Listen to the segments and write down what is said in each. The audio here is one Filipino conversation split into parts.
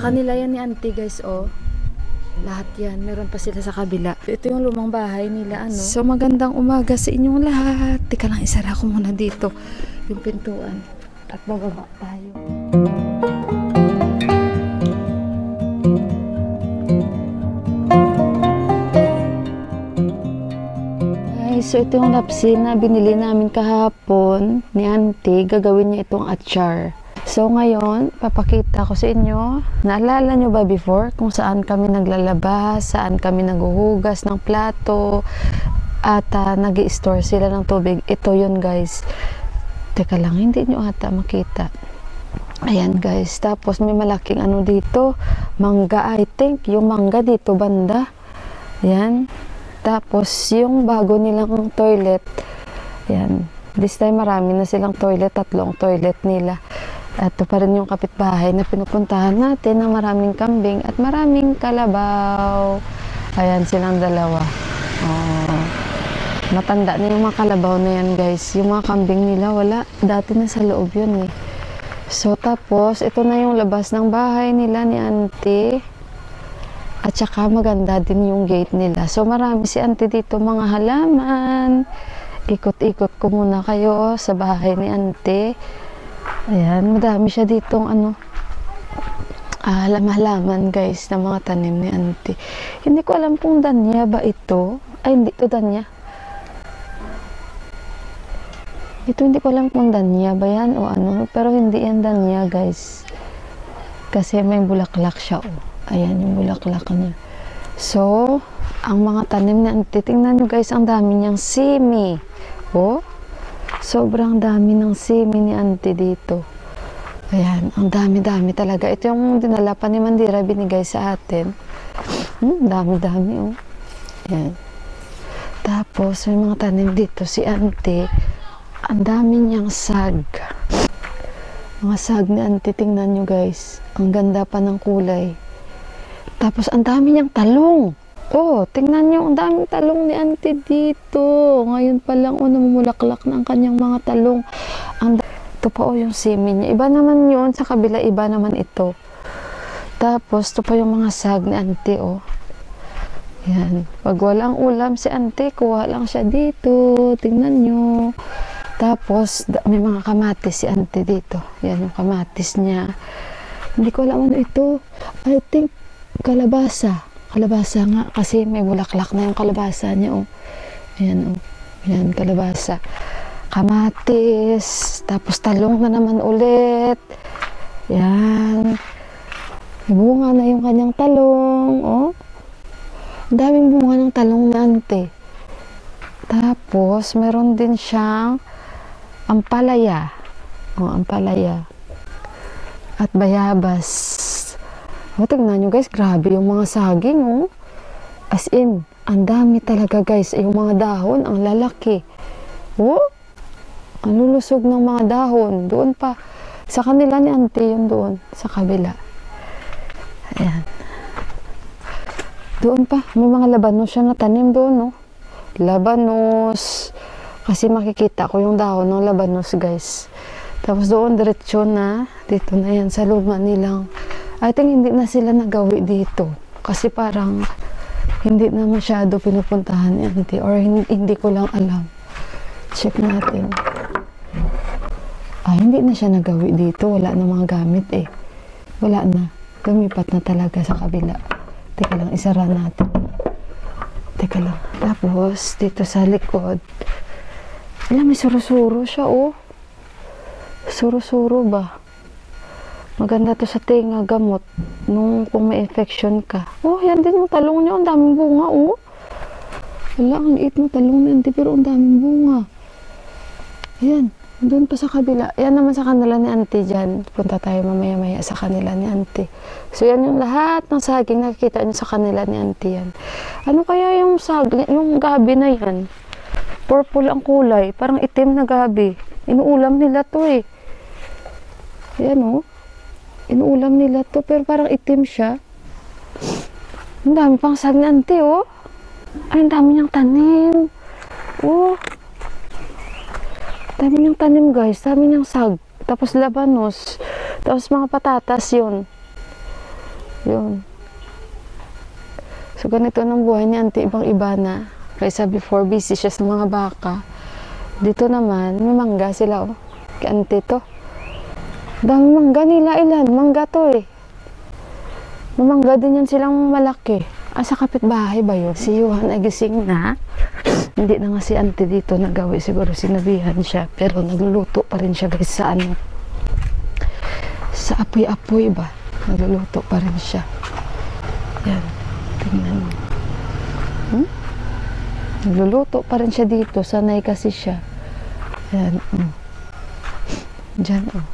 kanila yan ni auntie guys, oh. Lahat yan. Meron pa sila sa kabila. Ito yung lumang bahay nila, ano. So, magandang umaga sa inyong lahat. Teka lang, isara ko muna dito yung pintuan. At bababa tayo. Guys, so ito yung lapsi na binili namin kahapon ni auntie. Gagawin niya itong achar. So ngayon, papakita ko sa inyo. Naalala nyo ba before kung saan kami naglalabas, saan kami naghuhugas ng plato, at nag-i-store sila ng tubig. Ito yun guys. Teka lang, hindi nyo ata makita. Ayan guys. Tapos may malaking ano dito. Mangga, I think. Yung mangga dito banda. Ayan. Tapos yung bago nilang toilet. Ayan. This time marami na silang toilet. 3 toilet nila. At ito pa rin yung kapitbahay na pinupuntahan natin ng maraming kambing at maraming kalabaw. Ayan silang dalawa. Oh. Matanda na yung mga kalabaw na yan guys. Yung mga kambing nila wala. Dati na sa loob yun eh. So tapos ito na yung labas ng bahay nila ni auntie. At saka maganda din yung gate nila. So marami si auntie dito mga halaman. Ikot-ikot ko muna kayo sa bahay ni auntie. Ayan, madami siya ditong ano, halaman guys, na mga tanim ni auntie. Hindi ko alam kung danya ba ito. Ay, hindi ito danya. Ito hindi ko alam kung danya ba yan o ano. Pero hindi yan danya guys. Kasi may bulaklak siya oh. Ayan yung bulaklak niya. So, ang mga tanim ni auntie, tingnan nyo guys, ang dami niyang simi. Oh. Sobrang dami ng simi ni auntie dito. Ayan, ang dami-dami talaga. Ito yung dinala pa ni Mandira, binigay sa atin. Dami-dami oh. Ayan. Tapos, may mga tanim dito si auntie. Ang dami niyang sag. Mga sag ni auntie, tingnan nyo guys. Ang ganda pa ng kulay. Tapos, ang dami niyang talong. Oh, tingnan nyo, ang daming talong ni auntie dito. Ngayon pa lang, namumulaklak na ang kanyang mga talong. Ito pa oh, yung simi niya. Iba naman yun, sa kabila, iba naman ito. Tapos, ito pa yung mga sag ni auntie, oh. Yan. Pag walang ulam si auntie, kuha lang siya dito. Tingnan nyo. Tapos, may mga kamatis si auntie dito. Yan yung kamatis niya. Hindi ko alam ano ito. I think, kalabasa. Kalabasa nga kasi may bulaklak na yung kalabasa niya oh. Ayan oh. Ayan kalabasa. Kamatis, tapos talong na naman ulit. Ayan. Bunga na yung kanyang talong oh. Ang daming bunga ng talong na auntie. Tapos meron din siyang ampalaya. Oh, ampalaya. At bayabas. O, tignan nyo guys, grabe yung mga saging, oh. As in, ang dami talaga guys. Yung mga dahon, ang lalaki. Oh, ang lulusog ng mga dahon. Doon pa. Sa kanila ni auntie yun doon, sa kabila. Ayan. Doon pa, may mga labanos siya na tanim doon, oh. Labanos. Kasi makikita ko yung dahon ng labanos, guys. Tapos doon, diretsyo na. Dito na yan, sa luma nilang. I think hindi na sila nagawi dito. Kasi parang hindi na masyado pinupuntahan ni auntie. Or hindi ko lang alam. Check natin. Hindi na siya nagawi dito. Wala na mga gamit eh. Wala na. Lumipat na talaga sa kabila. Teka lang, isara natin. Teka lang. Tapos, dito sa likod. Alam, may suro-suro siya oh. Suro-suro ba? Maganda to sa tinga, gamot. Kung may infection ka. Oh, yan din yung talong niya. Ang daming bunga, oh. Wala, ang liit ng talong na hindi, pero ang daming bunga. Ayan, doon pa sa kabila. Yan naman sa kanila ni auntie dyan. Punta tayo mamaya-maya sa kanila ni auntie. So, yan yung lahat ng saging nakikita nyo sa kanila ni auntie yan. Ano kaya yung saging, yung gabi na yan? Purple ang kulay. Parang itim na gabi. Inuulam nila to eh. Ayan, oh. Inuulam nila to, pero parang itim siya. Ang dami pang sag ni auntie, oh. Ay, ang dami niyang tanim. Oh. Dami niyang tanim, guys. Dami niyang sag. Tapos labanos. Tapos mga patatas yun. Yun. So, ganito ng buhay ni auntie, ibang-iba na. Kaysa before, busy siya sa mga baka. Dito naman, may mangga sila, oh. Kay auntie to. Dami mangga nila, ilan? Mangga to, eh. May mangga din yan silang malaki. Sa kapitbahay ba yun? Si Johan ay gising na. Hindi na nga si auntie dito nagawi. Siguro sinabihan siya. Pero nagluluto pa rin siya, guys, sa ano. Sa apoy-apoy ba? Nagluluto pa rin siya. Yan. Tingnan mo. Nagluluto pa rin siya dito. Sanay kasi siya. Yan. Diyan, oh.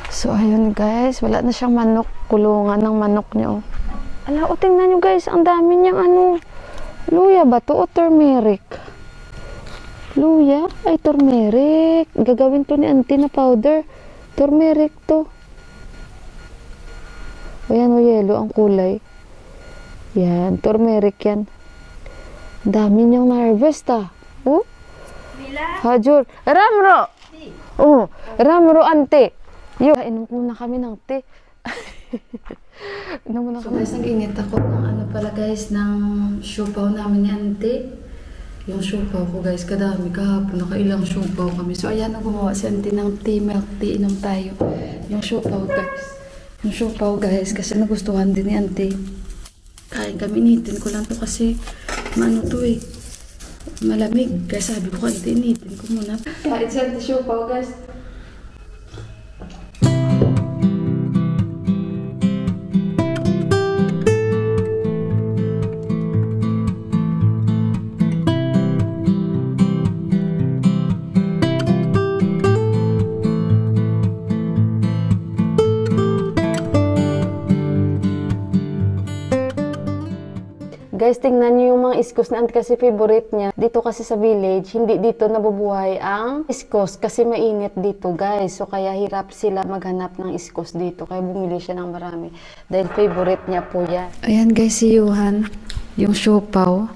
So, ayun, guys. Wala na siyang manok. Kulungan ng manok niya, oh. Ala, o, tingnan nyo, guys. Ang dami niyang, ano, luya ba to o turmeric? Luya? Ay, turmeric. Gagawin to ni auntie na powder. Turmeric to. Ayan, o, yellow ang kulay. Yan, turmeric yan. Dami niyang na-harvest, ah. Oh? Hajur. Ramro! Oh, Ramro, ante. Yo, inom muna kami ng tea. Inom muna kami. So guys, nag-init ako ng ano pala guys, ng siopaw namin ni ante. Yung siopaw ko guys, kadami kahapon, nakailang siopaw kami. So ayan, gumawa si ante ng tea, milk tea, inom tayo. Yung siopaw guys. Yung siopaw guys, kasi nagustuhan din ni ante. Kain kami, initin ko lang to kasi maano to eh, malamig. Kaya sabi ko, ante, initin ko muna. Kain si ante siopaw guys. Guys, tingnan nyo yung mga iskos na auntie kasi favorite niya. Dito kasi sa village, hindi dito nabubuhay ang iskos kasi mainit dito, guys. So, kaya hirap sila maghanap ng iskos dito. Kaya bumili siya ng marami. Dahil favorite niya po yan. Ayan, guys, si Johan. Yung siopaw.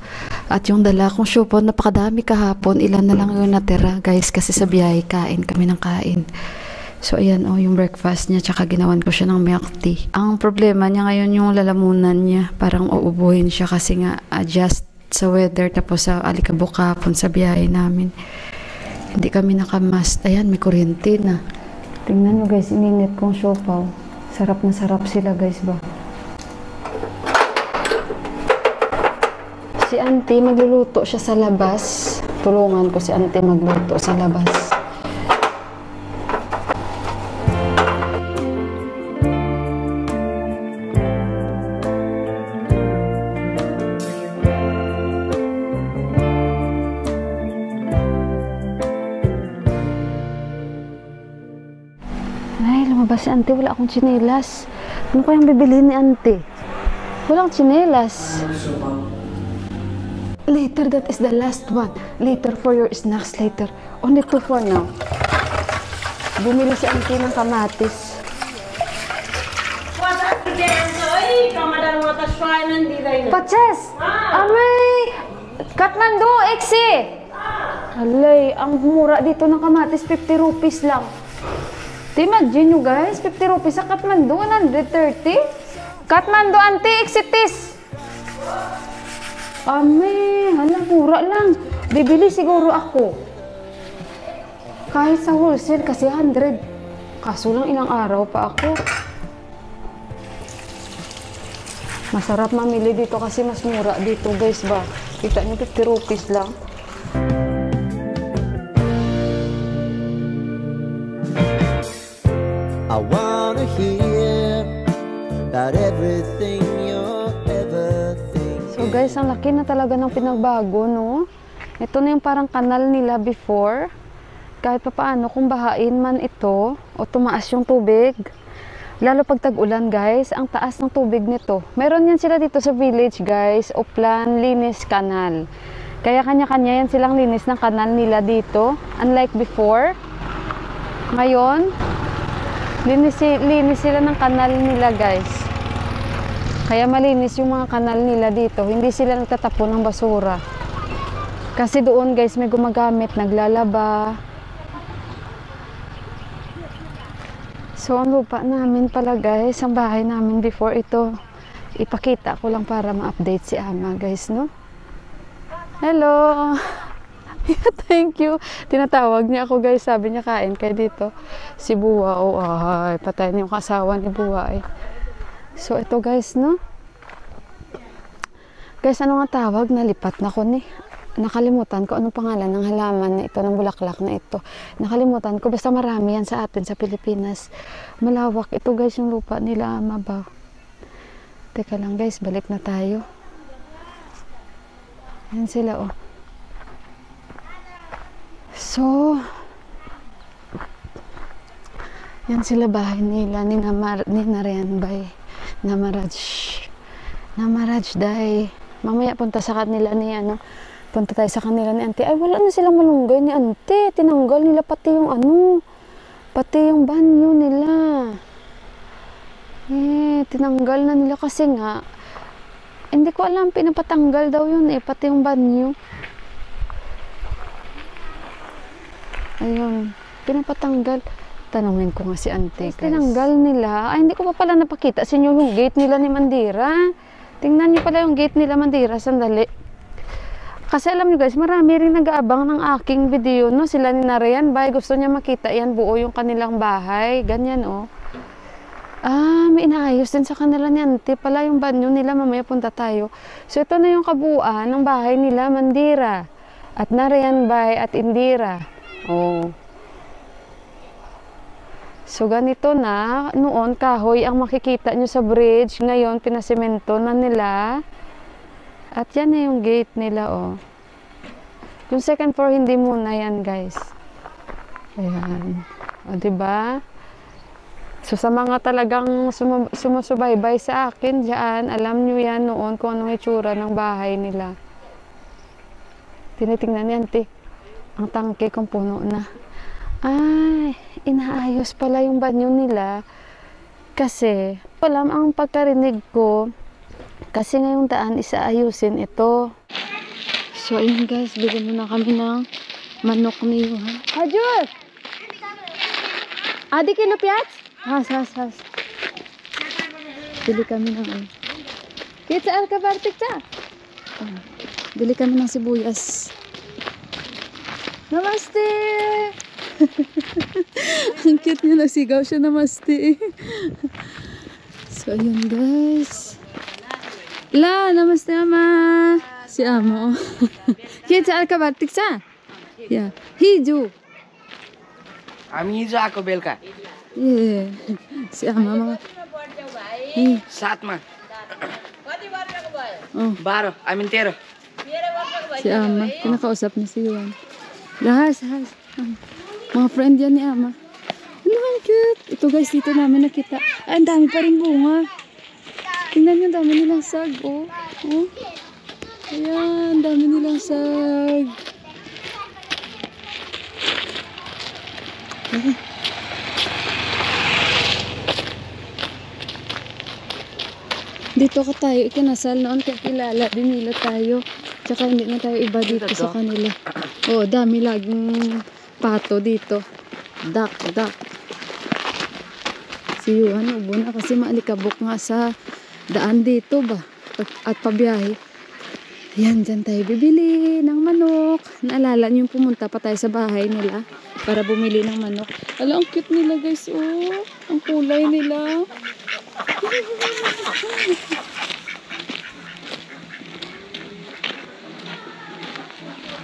At yung dala kong siopaw, napakadami kahapon. Ilan na lang yung natira, guys. Kasi sa biyahe, kain kami ng kain. So, ayan, oh, yung breakfast niya, tsaka ginawan ko siya ng milk tea. Ang problema niya ngayon yung lalamunan niya. Parang uubuhin siya kasi nga adjust sa weather. Tapos sa alikabok hapon sa biyahe namin. Hindi kami nakamast. Ayan, may kuryente na. Tingnan nyo guys, ininit kong siopaw. Sarap na sarap sila guys ba. Si auntie, magluluto siya sa labas. Tulungan ko si auntie magluto sa labas. Lumabas si auntie, wala akong tsinelas. Ano kayang bibilihin ni auntie? Walang tsinelas. Later, that is the last one. Later for your snacks later. Only 2 for now. Bumili si auntie ng kamatis. Paches! Amay! Kathmandu, Exe! Alay, ang mura dito ng kamatis, 50 rupees lang. Imagine nyo guys, 50 rupees sa Kathmandu, 130. Kathmandu, auntie, exitis. Ame, hala, mura lang. Bibili siguro ako. Kahit sa wholesale, kasi 100. Kaso lang ilang araw pa ako. Masarap mamili dito kasi mas mura dito guys ba. Kita nyo, 50 rupees lang. I wanna hear about everything you're ever thinking. So guys, ang laki na talaga ng pinagbago, no? Ito na yung parang kanal nila before. Kahit pa paano, kung bahain man ito, o tumaas yung tubig, lalo pag tag-ulan guys, ang taas ng tubig nito. Meron yan sila dito sa village guys, Oplan Linis Canal. Kaya kanya-kanya yan silang linis ng kanal nila dito. Unlike before, ngayon, linis sila ng kanal nila guys. Kaya malinis yung mga kanal nila dito. Hindi sila nagtatapon ng basura. Kasi doon guys may gumagamit, naglalaba. So, ang lupa namin pala guys, ang bahay namin before ito, ipakita ko lang para ma-update si Ama guys, no? Hello! Thank you. Tinatawag niya ako guys, sabi niya kain kayo dito. Si Buwa, oh ay, patay na yung kasawa ni Buwa eh. So, ito guys, no? Guys, ano nga tawag? Nalipat na ko ni. Nakalimutan ko anong pangalan ng halaman na ito, ng bulaklak na ito. Nakalimutan ko. Basta marami yan sa atin sa Pilipinas. Malawak. Ito guys, yung lupa nila, Ama ba? Teka lang guys, balik na tayo. Yan sila, oh. So, yan sila bahay nila ni Narayan Bay. Namaraj Day. Mamaya punta sa kanila ni ano. Punta tayo sa kanila ni Auntie. Ay, wala na silang malunggay ni Auntie. Tinanggal nila pati yung ano. Pati yung banyo nila. Tinanggal na nila kasi nga. Hindi ko alam, pinapatanggal daw yun eh. Pati yung banyo. Ayun. Pinapatanggal. Tanungin ko nga si Auntie, guys. Tinanggal nila. Ay, hindi ko pa pala napakita sa inyo yung gate nila ni Mandira. Tingnan niyo pala yung gate nila Mandira. Sandali. Kasi alam niyo guys, marami rin nag-aabang ng aking video, no? Sila ni Narayan Bay, gusto niya makita yan, buo yung kanilang bahay. Ganyan, oh. May inaayos din sa kanila ni Auntie. Pala yung banyo nila, mamaya punta tayo. So, ito na yung kabuuan ng bahay nila, Mandira. At Narayan Bay at Indira. Oh. So, ganito na. Noon, kahoy ang makikita nyo sa bridge. Ngayon, pinasemento na nila. At yan na yung gate nila, oh. Yung second floor, hindi muna yan, guys. Ayan. O, diba? So, sa mga talagang sumusubaybay sa akin dyan, alam nyo yan noon kung anong itsura ng bahay nila. Tinitingnan yan, ang tangke kung puno na. Ay, inaayos pala yung banyo nila. Kasi, alam ang pagkarinig ko, kasi ngayong daan isaayusin ito. So, ayun guys, bili muna kami ng manok ni Yuhan. Hajur! Adi kilo piyaz? Has. Bili kami ng ano. Kita ka bartik ta? Bili kami ng sibuyas. Namaste! Ang cute niya, nasigaw siya, namaste. So, ayun guys. La, namaste Ama. Si Ama. Kita ka bartik ta? Yeah. Hiju. हामी हिजो आएको बेलुका Si Ama mga. 7 मा Oh, 12 I mean 13 si Ama. Kinakausap niya si Yuan. Lahas. Mga friend yan ni Ama. Ano ang cute. Ito guys, dito namin nakita. Ay, ang dami pa rin bunga. Tingnan nyo, ang dami nilang sag. Oh. Ayan, ang dami nilang sag. Dito ka tayo ikinasal noon, kaya kilala din nila tayo. Tsaka hindi na tayo iba dito sa kanila. Oh, dami laging pato dito. Duck. Si Yuan, ubo na kasi maalikabok nga sa daan dito ba? At pabiyahe. Yan, dyan tayo bibili ng manok. Naalala niyo yung pumunta pa tayo sa bahay nila para bumili ng manok. Ala, ang cute nila guys, oh. Ang kulay nila.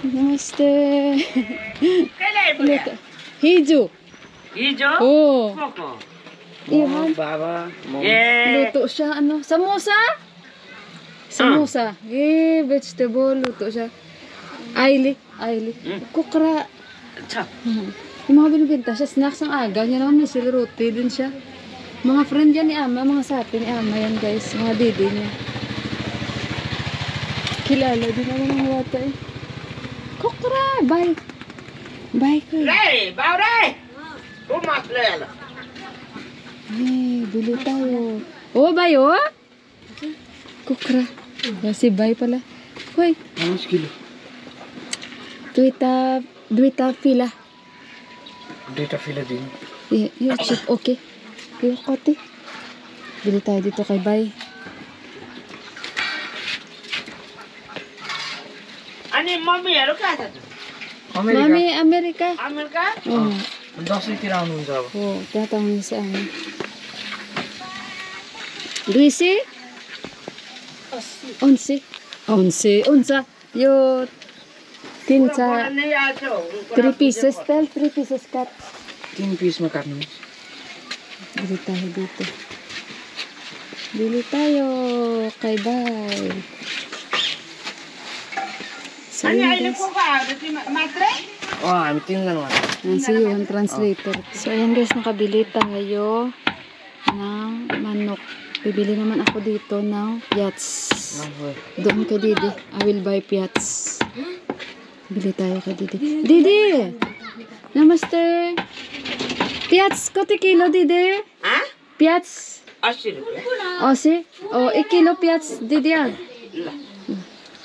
Namaste. Hiju. हिजो Oh. को Iwan. बाबा Luto siya, ano? Samosa? Samosa. Vegetable. Luto siya. Aili. Kukra. अच्छा Yung mga binibenta siya, snacks ang aga. Yan naman may roti din siya. Mga friend yan ni Ama, mga sapi ni Ama yan guys. Mga didi niya. Kilala din ako ng wata eh. Kukra! Bye! Bye ko eh. रे बाउरे को माछ ल्याला Bili tayo. Oh, Bay oh! Kukra. Yan si Bay pala. Hoy! 5 kilo Duita fila. Data fill दिन Your chip, okay. Iyo, kote. Bili tayo dito kay Bay. आणि मम्मी हेर काय छ Mami, Amerika. America Oo. दसैँतिर आउनुहुन्छ अब Oo, tinatawag niya sa amin. Luisi? 11. 11. Unsa? Yo. Tinsa. नाही आछौ 3 pieces, tel. 3 pieces cut. 3 पिसमा काट्नुहोस् Bili tayo dito. Bili tayo kay Bay. So, अनि yun अहिले guys. को आएर मात्रै हामी 3 जना Yan si Yuhan translator. So, ayan guys, nakabili tayo ng manok. Bibili naman ako dito ng piats. Doon kay Didi. I will buy piats. Bili tayo kay Didi. Didi! Namaste! Piats, kote kilo, Didi? हा Piats? 80 रुपैयाँ O, si? O, 1 kilo piats, Didi yan. ल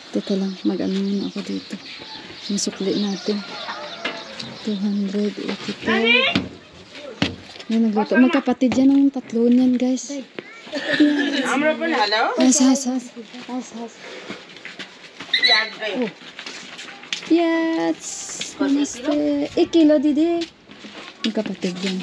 Teka lang, mag-ano muna ako dito. Masukli natin. 285. Yan, nagluto. Magkapatid yan ng tatlo niyan, guys. हाम्रो पनि हाल्यो Has, has, has. Has, has. प्याज गयो Yes! Namaste. 1 kilo, Didi. Magkapatid yan.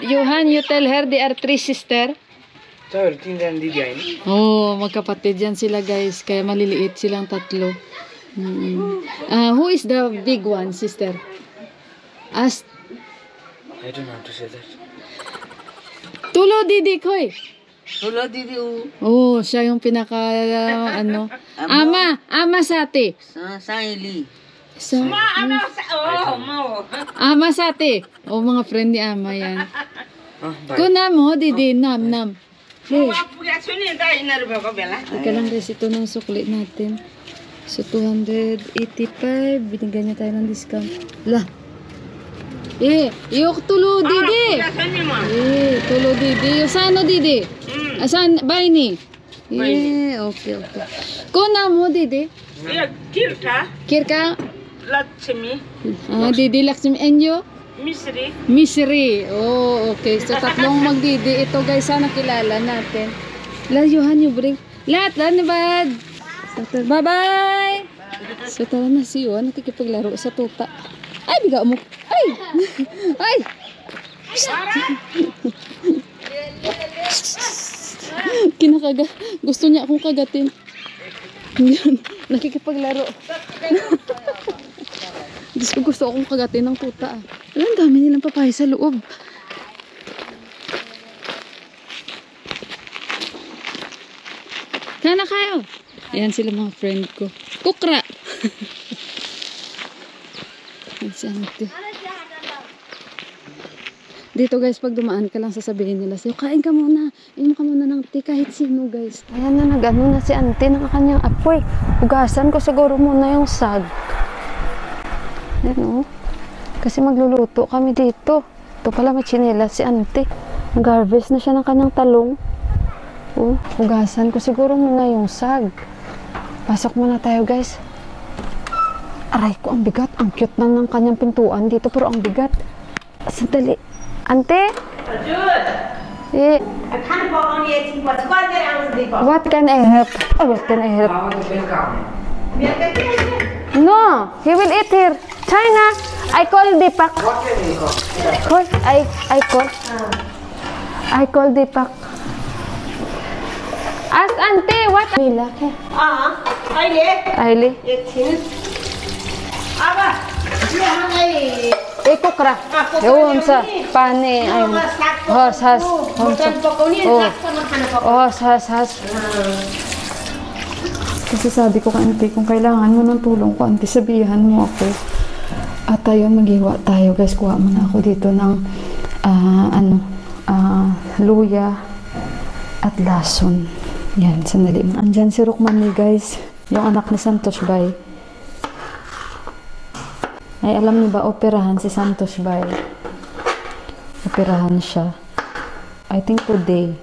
Johan, you tell her they are 3 sister. तपाईँहरू 3 जना दिदी होइन Oh, magkapatid yan sila guys. Kaya maliliit silang tatlo. Who is the big one, sister? As I don't know how to say that Tulo Didi Koy. ठुलो दिदी ऊ Oh, siya yung pinaka ano. Ama Sate. साइली Sa आमा ओ म हो Ama Sate. Oh, mga friend ni Ama yan. भाइ Kuna mo, Didi, nam. Hey. म पुगेको छु नि त यिनीहरू भएको बेला Teka lang guys, ito na yung sukli natin. So, 285. Binigyan niya tayo ng discount. Lah. Yung tulo, Didi. पुगेको छु नि म Tulo, Didi. Yung sano, Didi? Saan? Baini? Baini. Okay. Kuna mo, Didi? यो किर्का Kirka? Lakshmi Didi Lakshmi. And you? मिश्री Misri. Oh, okay. So, tatlong magdidi. Ito guys, sana kilala natin. Layuhan yung bring. Lahat, bad. Bye-bye! So, tara na si Yuan. Nakikipaglaro sa tuta. Ay, biga mo. Ay! Ay! Kinakaga. Gusto niya akong kagatin. Yun. Nakikipaglaro. Gusto akong kagatin ng tuta. Ang dami nilang papaya sa loob. Kana kayo. Ayan sila mga friend ko. Kukra. Ayan si Ante. Dito guys, pag dumaan ka lang sasabihin nila sa'yo, kain ka muna. Inom ka muna ng tea kahit sino guys. Ayan na, nag-ano na si Ante ng kanyang apoy. Hugasan ko siguro muna yung sag. Ayan o. Kasi magluluto kami dito. Ito pala may tsinelas si Ante. Nag-harvest na siya ng kanyang talong. Oh, hugasan ko siguro muna yung sag. Pasok muna tayo guys. Aray ko, ang bigat. Ang cute lang ng kanyang pintuan dito pero ang bigat. Sandali. Ante? What can I help? Oh, what can I help? No, he will eat here. China. I call Deepak. I call Deepak. Ask Ante what? Mila. अहिले Aili. एकछिन अब यहाँलाई Kukra. Yung sa pane. Ayun. Has. पकाउने रातसम्म खाना पकाउने Has. Kasi sabi ko kay Auntie, kung kailangan mo ng tulong ko, Auntie, sabihan mo ako. At tayo, maghiwa tayo, guys. Kuha muna ako dito ng luya at lason. Yan, sandali. Andyan si Rukmani, guys. Yung anak ni Santos Bay. Ay, alam niyo ba, operahan si Santos Bay. Operahan siya. I think today.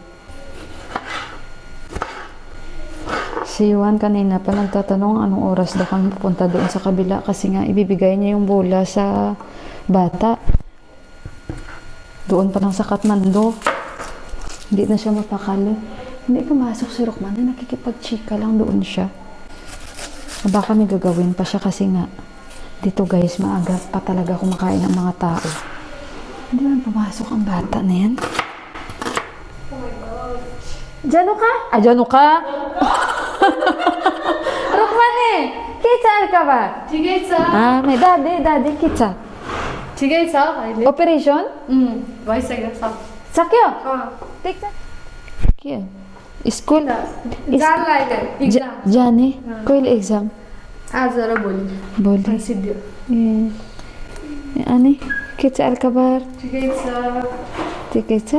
Si Juan kanina pa nagtatanong anong oras daw kami pupunta doon sa kabila kasi nga ibibigay niya yung bola sa bata. Doon pa lang sa Kathmandu. Hindi na siya mapakali. Hindi pumasok si Rukman na nakikipag-chika lang doon siya. Baka may gagawin pa siya kasi nga dito guys, maaga pa talaga kumakain ng mga tao. Hindi man pumasok ang bata na yan. Jano ka? Ah, Jano ka? Rukmani, kicha ka ba? Tigaysa. Ah, may dadi, kicha. Tigaysa. Operation? Vaisagya sa. Sakyo? हाँ. Tikta. Kya? School? Exam लाएगा. Exam. जाने कोई एग्जाम आज जरा बोली. बोली सिद्धियो. अनि के छ अलखबर tigaysa. ठिकै छ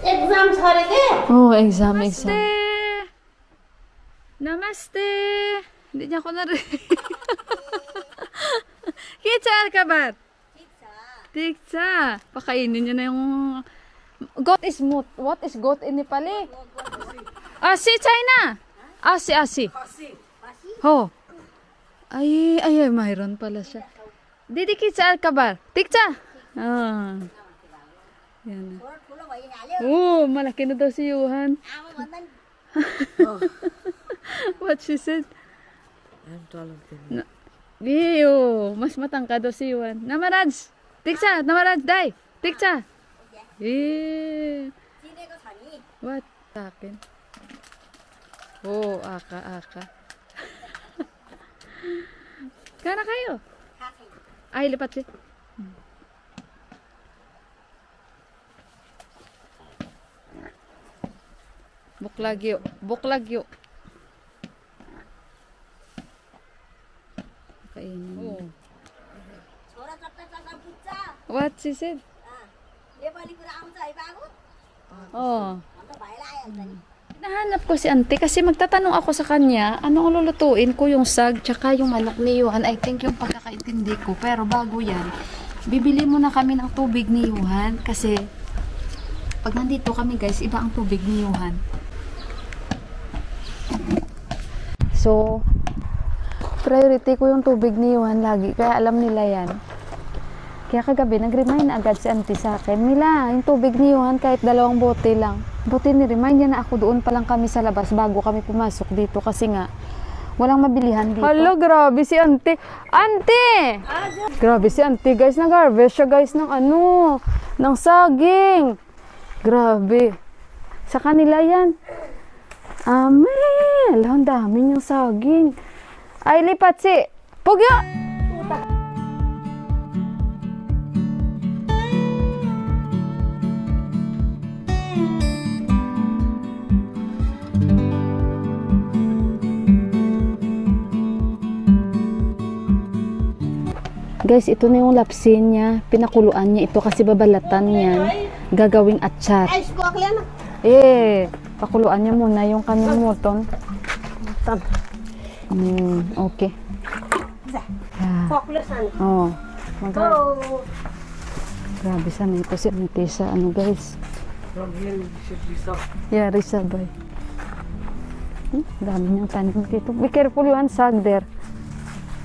Exam छ रे के? Oh, exam. Namaste. Hindi niya ako narinig. Kitsa alkabat. Tiksa. Pakainin niyo na yung... Goat is moot. What is goat in Nepali? Asi, China. Asi. Ho. Ay, mayroon pala siya. Didi kitsa alkabar. Tiksa. Ah. Yan. Oh, malaki na daw si Yuhan. What she said? I'm taller than you. Iyo, mas matangkad daw si Yuhan. Namaraj! Tiksa! Namaraj, day! Tiksa! Eh. What? Akin. Oh, aka. Kana kayo? Ay, lipat siya. Buklagyo. Kainin. Oh. What she said? Oh. Nahanap ko si auntie kasi magtatanong ako sa kanya, ano ang lulutuin ko, yung sag tsaka yung manok ni Yuhan. I think yung pagkakaintindi ko. Pero bago yan, bibili muna kami ng tubig ni Yuhan kasi pag nandito kami guys, iba ang tubig ni Yuhan. So, priority ko yung tubig ni Juan lagi. Kaya alam nila yan. Kaya kagabi, nag-remind agad si auntie sa akin, Mila, yung tubig ni Juan kahit 2 bote lang. Buti ni-remind niya na ako, doon pa lang kami sa labas bago kami pumasok dito kasi nga, walang mabilihan dito. Hello, grabe si auntie. Auntie! Grabe si auntie guys, nag-harvest siya guys ng ng saging. Grabe. Sa kanila yan. Amel, ang dami niyang saging. Ay, lipat si Pugyo! Guys, ito na yung lapsin niya. Pinakuluan niya ito kasi babalatan niyan. Gagawing atchat. Pakuluan niya muna yung kanyang moton. Okay. Oh. Grabe sana ito si Antisa. Ano guys? From here, we should be soft. Yeah, Risabay. Dami niyang tanim dito. Be careful yung sag there.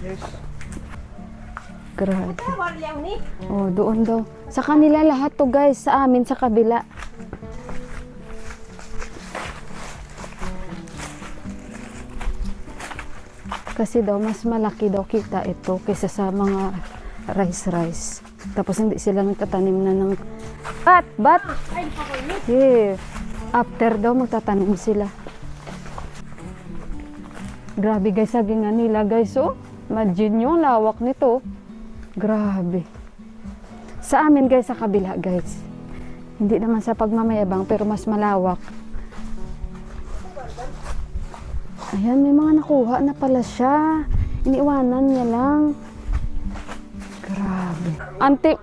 Yes. Grabe. Oh, doon daw. Sa kanila lahat to guys. Sa amin, sa kabila. Kasi daw, mas malaki daw kita ito kaysa sa mga rice. Tapos hindi sila nagtatanim na ng bat. Yeah. After daw, magtatanim sila. Grabe guys, sagingan nila guys. Oh, imagine yung lawak nito. Grabe. Sa amin guys, sa kabila guys. Hindi naman sa pagmamayabang, pero mas malawak. Ayan, may mga nakuha na pala siya. Iniiwanan niya lang. Grabe. Auntie,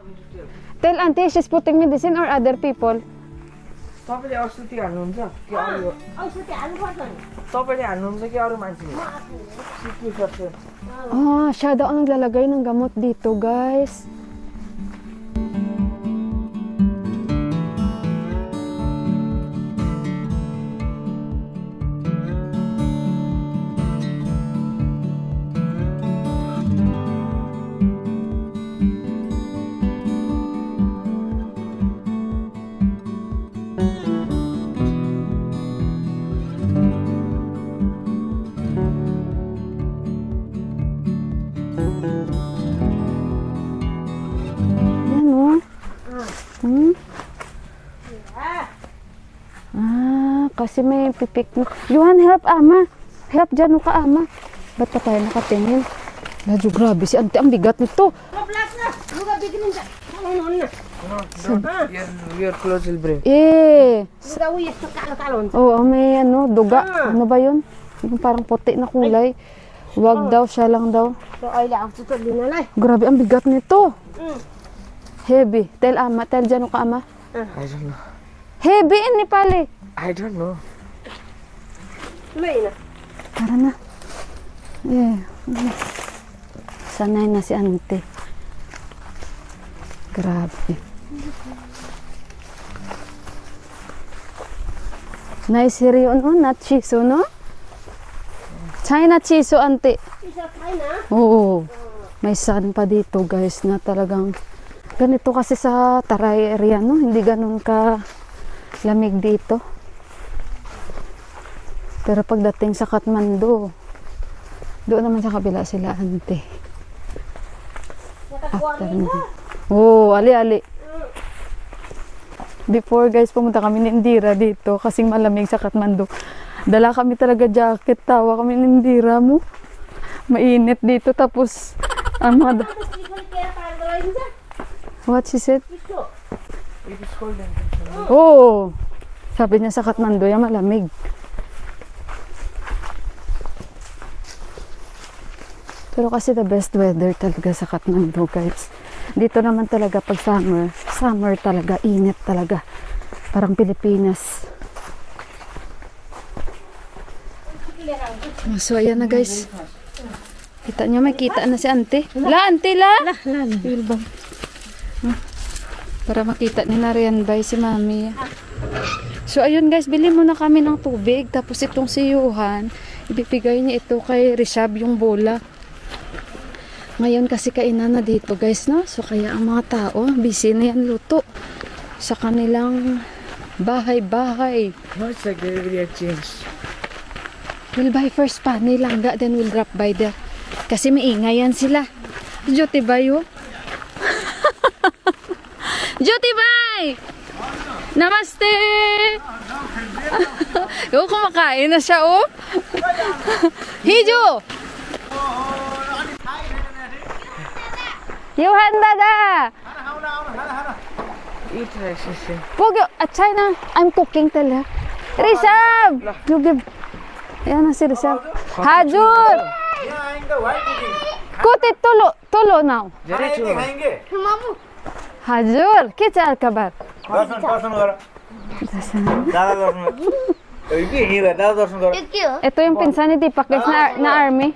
tell auntie she's putting medicine or other people? तपाईँले औषधि हाल्नुहुन्छ कि अरू औषधि हाल्नुपर्छ नि तपाईँले हाल्नुहुन्छ कि अरू मान्छेले सिक्नु सक्छ Ah, siya daw ang naglalagay ng gamot dito, guys. Yan, oh. Ah, kasi may pipiknik. Johan, help ama. Help dyan ka ama. Ba't pa tayo nakatingin? Medyo grabe si ante. Ang bigat nito. Your clothes will break. Eh. Luga uwi ito kalo-kalo Oo, may ano, duga. Ano ba yun? Yung parang puti na kulay. Wag daw, siya lang daw. so ay lang tutod din na Grabe, ang bigat nito. Heavy. Tell ama, tell dyan ka ama. I don't know. Heavy in Nepali. I don't know. may na Tara na. Eh. Sanay na si ante. Grabe. Nice yun, oh, not chiso, no? China chiso, ante. isa kay na Oo. May sun pa dito, guys, na talagang ganito kasi sa Taray area, no? Hindi ganun ka lamig dito. Pero pagdating sa Kathmandu, doon naman sa kabila sila, ante. After na. Oo, ali-ali. Before, guys, pumunta kami ni Indira dito kasing malamig sa Kathmandu. Dala kami talaga jacket, tawa kami ni Indira mo. Mainit dito, tapos ang mga... What she said? It is cold and Oo. Sabi niya sa Kathmandu, yung malamig. Pero kasi the best weather talaga sa Kathmandu, guys. Dito naman talaga pag summer, summer talaga, init talaga. Parang Pilipinas. Oh, so ayan na, guys. Kita niyo, may kita na si ante. La, ante, la! La. Para makita ni Narian by si mami. So ayun, guys, bili muna kami ng tubig. Tapos itong si Johan, ibibigay niya ito kay Rishab yung bola. Ngayon kasi kainan na dito, guys, no? So kaya ang mga tao, busy na yan luto sa kanilang bahay-bahay. What's like everybody changed? We'll buy first pa, nilangga, then we'll drop by there. Kasi maingay yan sila. Jyoti bayo. Jyoti bay! Namaste! Yung kumakain na siya, oh. Hijo! Johan dada! Eat rice, sister. Pugyo, at China, I'm cooking tala. Rishab! You give. Ayan na si Rishab. Hajur! Kutit tulo now. Jare chulo. Hajur, क्या खबर? दर्शन गर दादा दर्शन गर के हिरा दादा दर्शन गर Ito yung pinsan ni Deepak, guys, na army.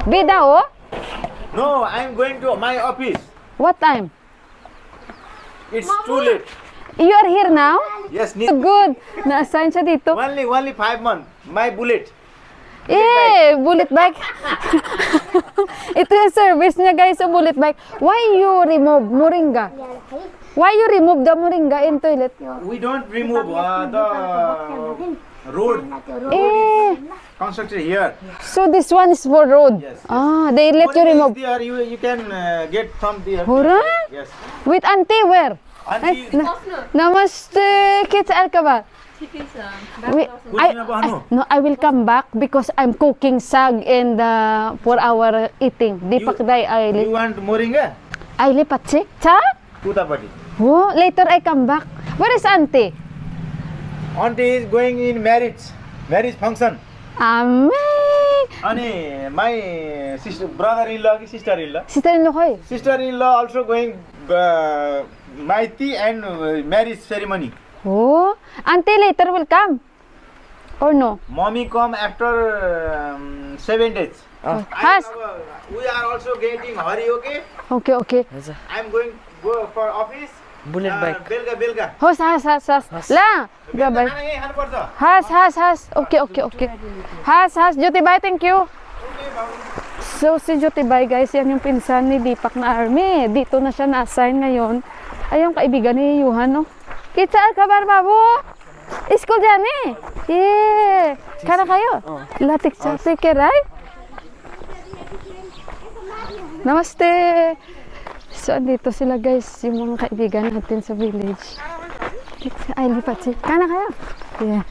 Bida, oh? No, I'm going to my office. What time? It's too late. You are here now? Yes, Good. Na-assign siya dito. only 5 months. My bullet. Eh, bullet bike. Ito yung service niya, guys, sa bullet bike. Why you remove moringa? Why you remove the moringa in toilet? We don't remove the road. Eh, Constructed here. so this one is for road. Yes, yes. Ah, they let you remove. There, you can get from there. Hurrah! Yes. With auntie, where? Auntie, Namaste, kids alkaba. I will come back because I'm cooking sag and for our eating. Deepak dai you want moringa? I lipat check. Cha? Kutapati. Oh, later I come back. Where is auntie? Auntie is going in marriage function. Amay! Ani, my sister, brother-in-law, sister-in-law. Sister-in-law ko eh. Sister-in-law also going Maiti and marriage ceremony. Oh, auntie later will come. Or no? Mommy come after 7 days. Has. We are also getting hurry, okay? Okay. I'm going go for office. Bullet bike. Belga. Has. La. Gabay. Has. Okay. Has. Juti bye, thank you. So, si Juti bye, guys, yan yung pinsan ni Deepak na army. Dito na siya na-assign ngayon. Ay, yung kaibigan ni Yuhan, no? Kitsa, kabar, babu? School dyan, eh. Yeah. Kana kayo? Latik sa sikiray? Namaste. So, andito sila, guys, yung mga kaibigan natin sa village. Ay, lipat si. Kana kayo? Yeah.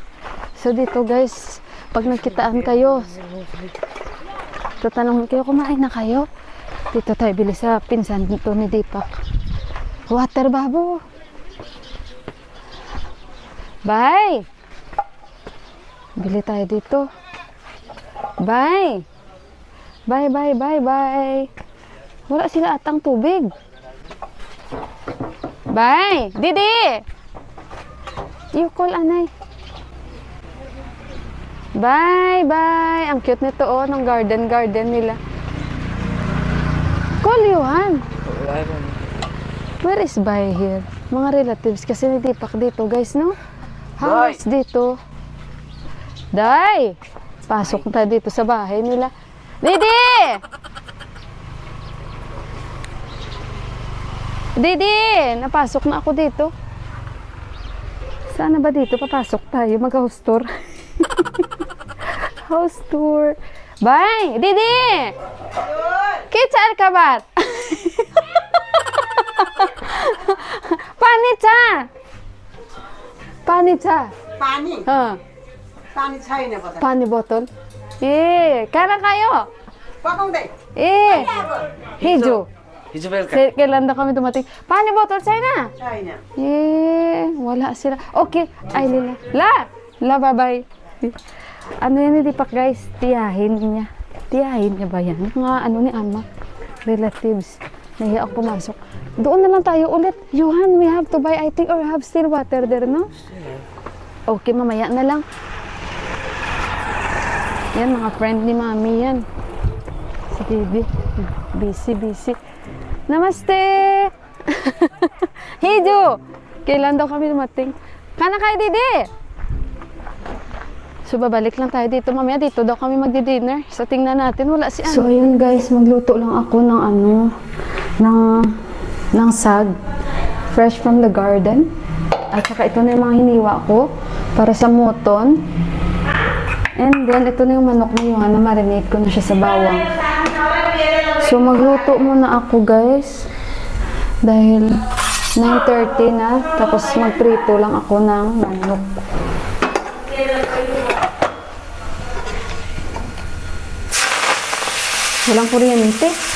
So, dito, guys, pag nagkitaan kayo, tatanungin kayo, kumain na kayo? Dito tayo bili sa pinsan dito ni Deepak. Water, babu. Bye. Bili tayo dito. Bye. Wala sila atang tubig. Bye. Didi. You call anay. Bye. Ang cute nito, oh, ng garden nila. Call Yuhan. Where is Bye here? Mga relatives kasi ni Deepak dito, guys, no? House dito. Day! Pasok tayo dito sa bahay nila. Didi! Napasok na ako dito. Saan na ba dito? Papasok tayo. Mag-house tour. House tour. Bye! Didi! Kitsa al-kabat! पानी छैन बजार पानी बोतल ए खाना खायो पकाउँदै हिजो बेलुका kailan daw kami dumating पानी बोतल छैन wala sila okay ay la bye bye ano yan ni Deepak, guys, tiyahin niya ba yan mga ano ni ama relatives. Nahiya ako pumasok. Doon na lang tayo ulit. Yuhan, we have to buy, I think, or have still water there, no? Okay, mamaya na lang. Yan, mga friend ni Mami yan. Si Bibi. Busy. Namaste! Hijo! Kailan daw kami dumating? Kana kayo, Didi! So, babalik lang tayo dito. Mamaya dito daw kami magdi-dinner. So, tingnan natin. Wala si ano. So, ayun, guys. Magluto lang ako ng ng sag. Fresh from the garden. At saka ito na yung mga hiniwa ko para sa moton. And then, ito na yung manok na yung na marinate ko na siya sa bawang. So, magluto muna ako, guys. Dahil 9:30 na. Tapos, magprito lang ako ng manok. Walang kuryente.